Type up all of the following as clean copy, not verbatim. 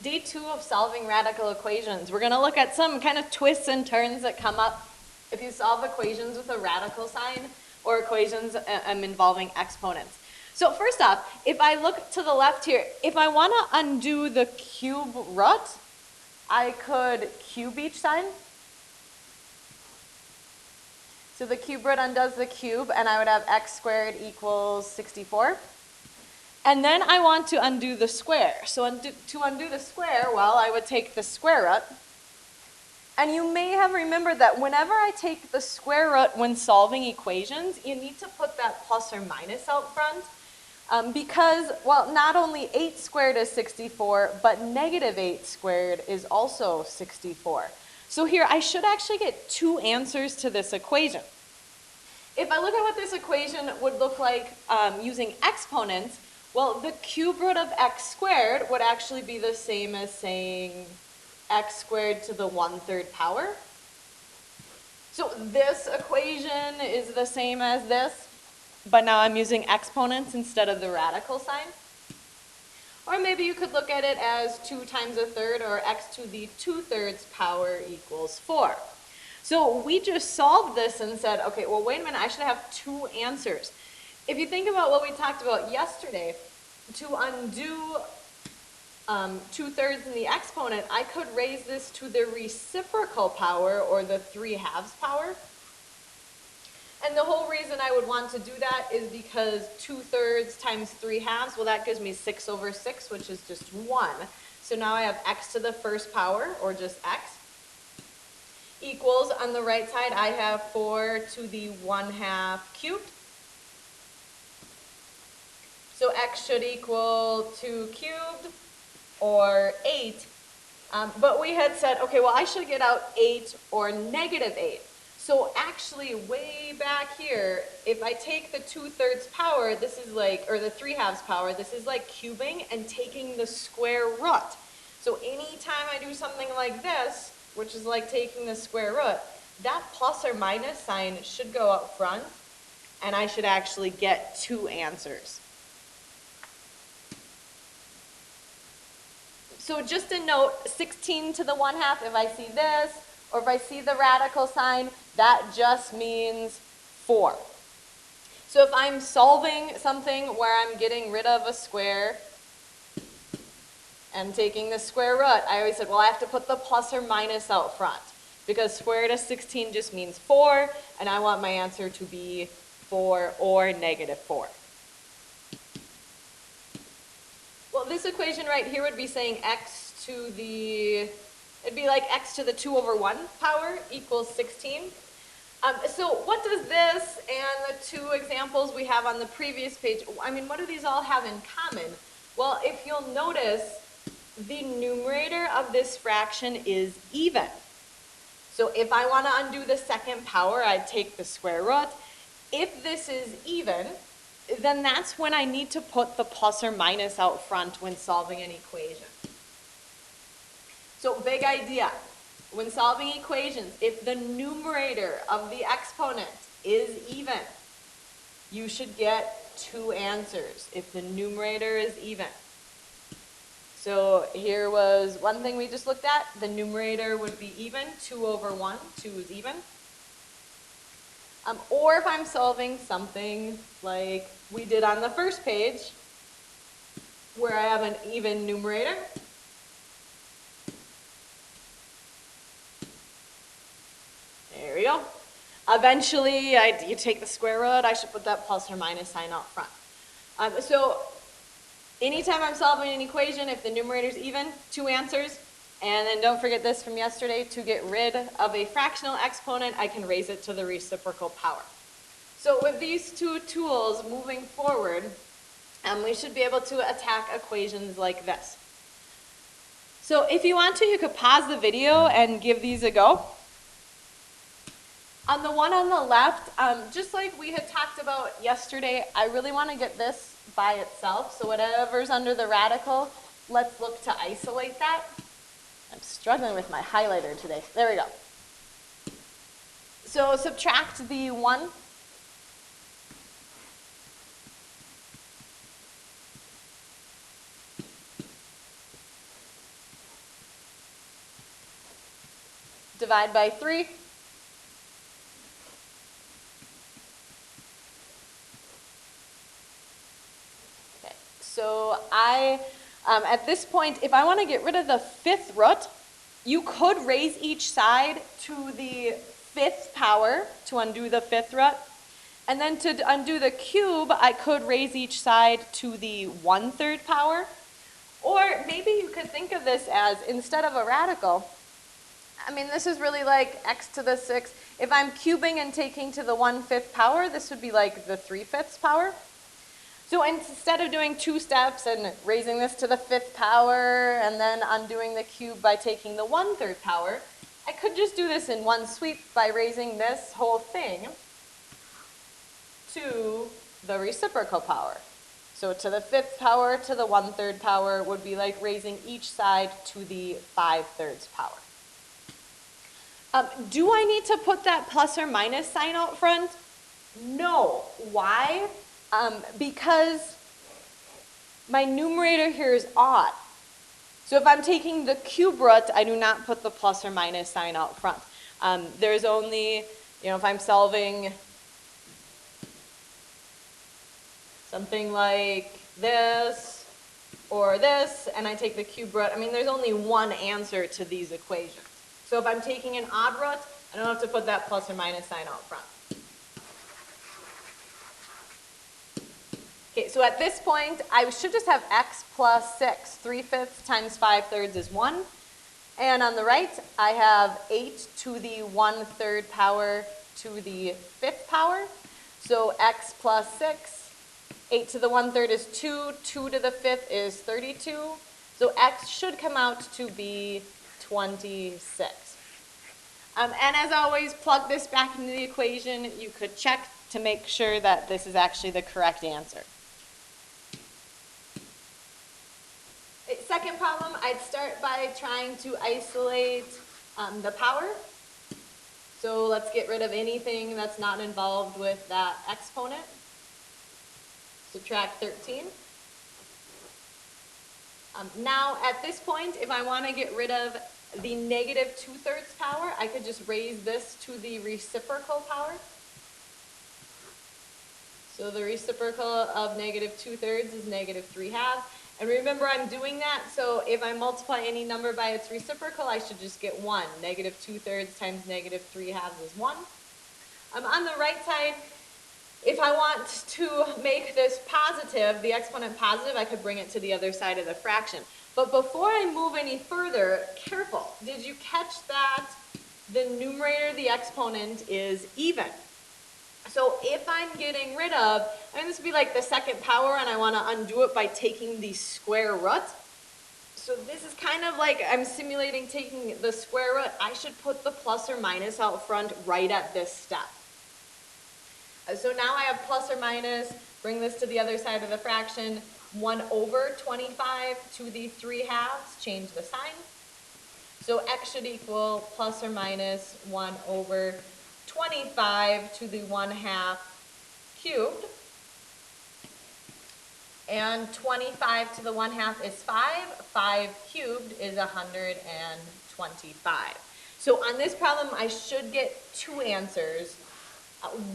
Day 2 of solving radical equations. We're going to look at some kind of twists and turns that come up if you solve equations with a radical sign or equations involving exponents. So first off, if I look to the left here, if I want to undo the cube root, I could cube each sign. So the cube root undoes the cube, and I would have x squared equals 64. And then I want to undo the square. So to undo the square, well, I would take the square root. And you may have remembered that whenever I take the square root when solving equations, you need to put that plus or minus out front. Because, well, not only 8 squared is 64, but negative 8 squared is also 64. So here, I should actually get two answers to this equation. If I look at what this equation would look like using exponents, well, the cube root of x squared would actually be the same as saying x squared to the 1/3 power. So this equation is the same as this, but now I'm using exponents instead of the radical sign. Or maybe you could look at it as 2 times a third, or x to the 2/3 power equals 4. So we just solved this and said, okay, well, wait a minute, I should have two answers. If you think about what we talked about yesterday, to undo 2/3 in the exponent, I could raise this to the reciprocal power, or the 3/2 power. And the whole reason I would want to do that is because 2/3 times 3/2, well, that gives me 6/6, which is just 1. So now I have x to the first power, or just x, equals, on the right side, I have 4 to the 1/2 cubed. So x should equal 2 cubed, or 8. But we had said, okay, well, I should get out 8 or negative 8. So actually, way back here, if I take the 2/3 power, this is like, or the 3/2 power, this is like cubing and taking the square root. So anytime I do something like this, which is like taking the square root, that plus or minus sign should go up front, and I should actually get two answers. So just a note, 16 to the 1/2, if I see this, or if I see the radical sign, that just means 4. So if I'm solving something where I'm getting rid of a square and taking the square root, I always said, well, I have to put the plus or minus out front, because square root of 16 just means 4, and I want my answer to be 4 or negative 4. Well, this equation right here would be saying x to the, it'd be like x to the 2/1 power equals 16. So what does this and the two examples we have on the previous page, I mean, what do these all have in common? Well, if you'll notice, the numerator of this fraction is even. So if I want to undo the second power, I'd take the square root. If this is even, then that's when I need to put the plus or minus out front when solving an equation. So big idea. When solving equations, if the numerator of the exponent is even, you should get two answers if the numerator is even. So here was one thing we just looked at. The numerator would be even, 2/1, 2 is even. Or if I'm solving something like we did on the first page, where I have an even numerator. There we go. Eventually, you take the square root, I should put that plus or minus sign out front. So anytime I'm solving an equation, if the numerator is even, two answers. And then don't forget this from yesterday, to get rid of a fractional exponent, I can raise it to the reciprocal power. So with these two tools moving forward, we should be able to attack equations like this. So if you want to, you could pause the video and give these a go. On the one on the left, just like we had talked about yesterday, I really want to get this by itself. So whatever's under the radical, let's look to isolate that. I'm struggling with my highlighter today. There we go. So subtract the 1. divide by 3. Okay, so at this point, if I want to get rid of the 5th root, you could raise each side to the 5th power to undo the 5th root. And then to undo the cube, I could raise each side to the 1/3 power. Or maybe you could think of this as, instead of a radical, I mean, this is really like x to the 6. If I'm cubing and taking to the 1/5 power, this would be like the 3/5 power. So instead of doing 2 steps and raising this to the 5th power and then undoing the cube by taking the 1/3 power, I could just do this in one sweep by raising this whole thing to the reciprocal power. So to the 5th power to the 1/3 power would be like raising each side to the 5/3 power. Do I need to put that plus or minus sign out front? No. Why? Because my numerator here is odd. So if I'm taking the cube root, I do not put the plus or minus sign out front. There's only, if I'm solving something like this or this, and I take the cube root, I mean, there's only one answer to these equations. So if I'm taking an odd root, I don't have to put that plus or minus sign out front. Okay, so at this point, I should just have x plus 6. 3/5 times 5/3 is 1. And on the right, I have 8 to the 1/3 power to the 5th power. So x plus 6. 8 to the 1/3 is 2. 2 to the 5th is 32. So x should come out to be 26. And as always, plug this back into the equation. You could check to make sure that this is actually the correct answer. Second problem, I'd start by trying to isolate the power. So let's get rid of anything that's not involved with that exponent. Subtract 13. Now at this point, if I want to get rid of the negative 2/3 power, I could just raise this to the reciprocal power. So the reciprocal of negative 2/3 is negative 3/2. And remember, I'm doing that, so if I multiply any number by its reciprocal, I should just get 1. Negative 2/3 times negative 3/2 is 1. On the right side, if I want to make this positive, the exponent positive, I could bring it to the other side of the fraction. But before I move any further, careful. Did you catch that the numerator, the exponent, is even? So if I'm getting rid of, this would be like the 2nd power, and I want to undo it by taking the square root. So this is kind of like I'm simulating taking the square root. I should put the plus or minus out front right at this step. So now I have plus or minus, bring this to the other side of the fraction, 1/25 to the 3/2, change the sign. So x should equal plus or minus 1/25 to the 1/2 cubed. And 25 to the 1/2 is 5. 5 cubed is 125. So on this problem, I should get 2 answers.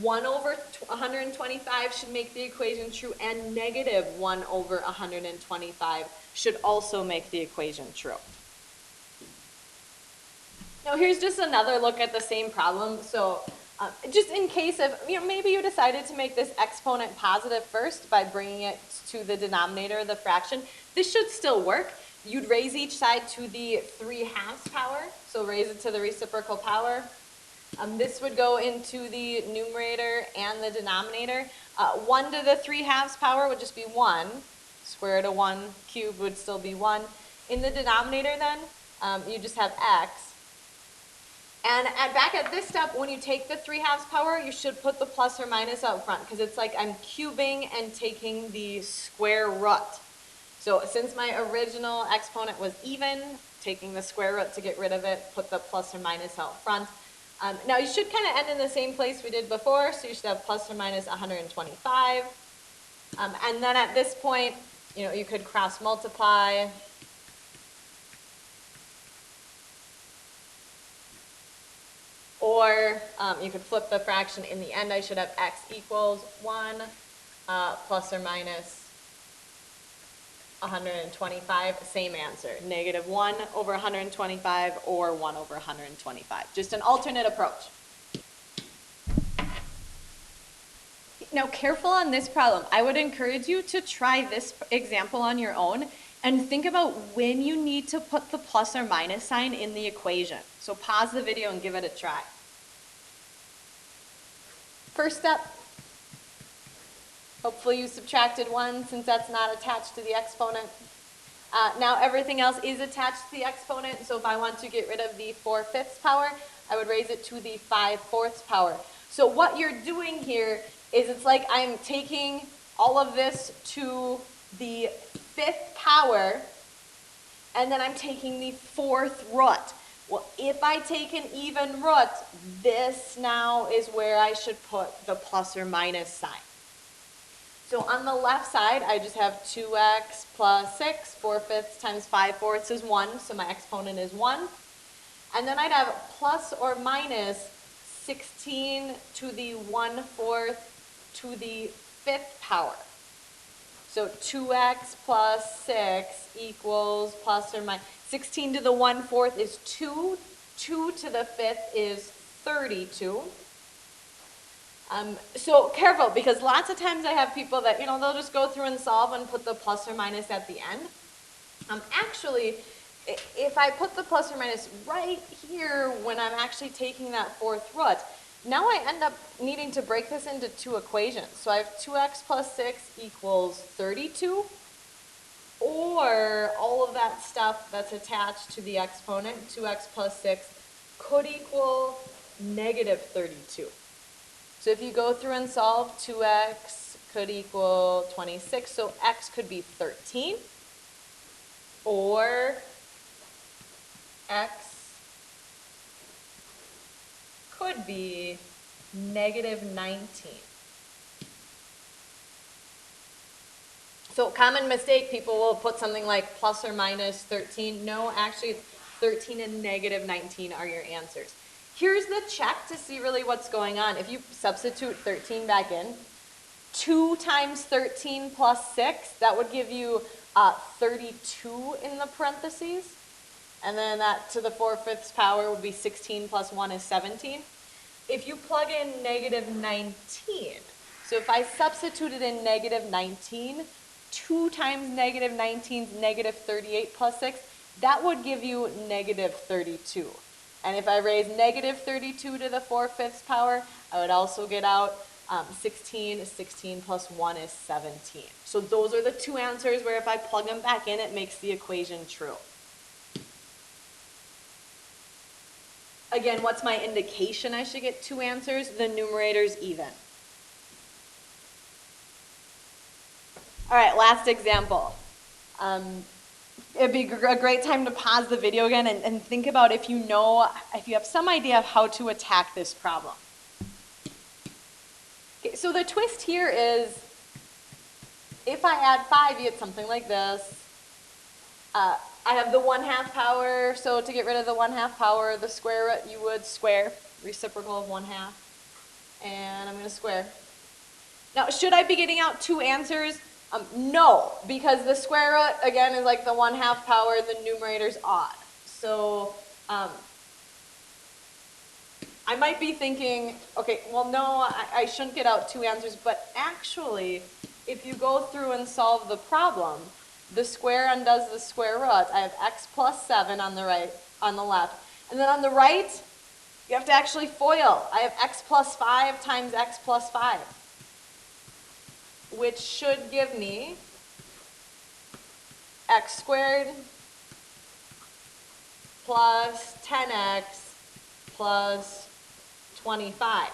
1/125 should make the equation true, and negative 1/125 should also make the equation true. Now here's just another look at the same problem. So just in case of, maybe you decided to make this exponent positive first by bringing it to the denominator of the fraction, this should still work. You'd raise each side to the 3/2 power, so raise it to the reciprocal power. This would go into the numerator and the denominator. 1 to the 3/2 power would just be 1. Square root of 1 cubed would still be 1. In the denominator then, you just have x. And back at this step, when you take the 3/2 power, you should put the plus or minus out front, because it's like I'm cubing and taking the square root. So since my original exponent was even, taking the square root to get rid of it, put the plus or minus out front. Now you should kind of end in the same place we did before, so you should have plus or minus 125. And then at this point, you could cross multiply. Or you could flip the fraction. In the end, I should have x equals 1 plus or minus 125, same answer, negative 1 over 125 or 1 over 125. Just an alternate approach. Now, careful on this problem. I would encourage you to try this example on your own and think about when you need to put the plus or minus sign in the equation. So pause the video and give it a try. First step, hopefully you subtracted 1 since that's not attached to the exponent. Now everything else is attached to the exponent, so if I want to get rid of the 4/5 power, I would raise it to the 5/4 power. So what you're doing here is it's like I'm taking all of this to the 5th power, and then I'm taking the 4th root. Well, if I take an even root, this now is where I should put the plus or minus sign. So on the left side, I just have 2x plus 6, 4/5 times 5/4 is 1, so my exponent is 1. And then I'd have plus or minus 16 to the 1/4 to the 5th power. So 2x plus 6 equals plus or minus, 16 to the 1/4 is 2, 2 to the 5th is 32. So careful, because lots of times I have people that, they'll just go through and solve and put the plus or minus at the end. Actually, if I put the plus or minus right here when I'm actually taking that 4th root, now I end up needing to break this into 2 equations. So I have 2x plus 6 equals 32, or all of that stuff that's attached to the exponent, 2x plus 6, could equal negative 32. So if you go through and solve, 2x could equal 26, so x could be 13, or x could be negative 19. So common mistake, people will put something like plus or minus 13. No, actually 13 and negative 19 are your answers. Here's the check to see really what's going on. If you substitute 13 back in, 2 times 13 plus 6, that would give you 32 in the parentheses. And then that to the 4/5 power would be 16 plus 1 is 17. If you plug in negative 19, so if I substituted in negative 19, 2 times negative 19 is negative 38 plus 6, that would give you negative 32. And if I raise negative 32 to the 4/5 power, I would also get out 16. 16 plus 1 is 17. So those are the 2 answers where if I plug them back in, it makes the equation true. Again, what's my indication I should get 2 answers? The numerator's even. All right, last example. It'd be a great time to pause the video again and think about if you have some idea of how to attack this problem. Okay, so the twist here is, if I add 5, you get something like this. I have the 1/2 power, so to get rid of the 1/2 power, the square root, you would square, reciprocal of 1/2, and I'm going to square. Now, should I be getting out 2 answers? No, because the square root, again, is like the 1/2 power, the numerator's odd. So I might be thinking, okay, well, no, I shouldn't get out 2 answers, but actually, if you go through and solve the problem, the square undoes the square root. I have x plus 7 on the right, on the left. And then on the right, you have to actually FOIL. I have x plus 5 times x plus 5, which should give me x squared plus 10x plus 25.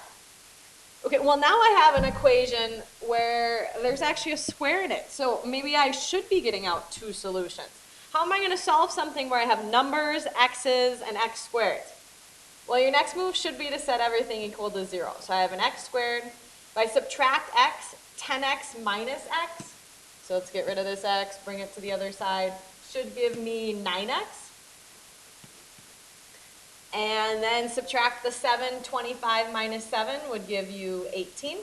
Okay, well now I have an equation where there's actually a square in it, so maybe I should be getting out 2 solutions. How am I going to solve something where I have numbers, x's, and x squared? Well, your next move should be to set everything equal to 0. So I have an x squared. If I subtract x, 10x minus x, so let's get rid of this x, bring it to the other side, should give me 9x. And then subtract the 7, 25 minus 7 would give you 18.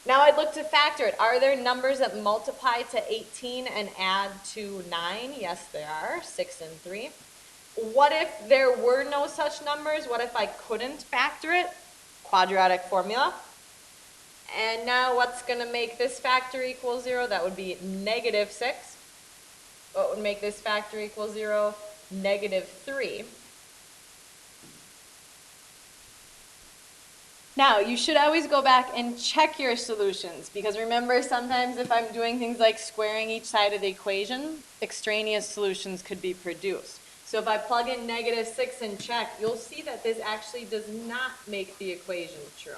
Now I'd look to factor it. Are there numbers that multiply to 18 and add to 9? Yes, there are, 6 and 3. What if there were no such numbers? What if I couldn't factor it? Quadratic formula. And now what's going to make this factor equal 0? That would be negative 6. What would make this factor equal 0? Negative 3. Now, you should always go back and check your solutions, because remember, sometimes if I'm doing things like squaring each side of the equation, extraneous solutions could be produced. So if I plug in negative 6 and check, you'll see that this actually does not make the equation true.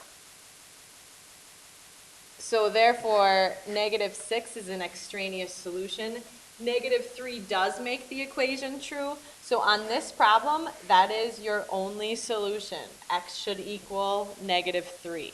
So therefore, negative 6 is an extraneous solution. Negative 3 does make the equation true. So on this problem, that is your only solution. X should equal negative 3.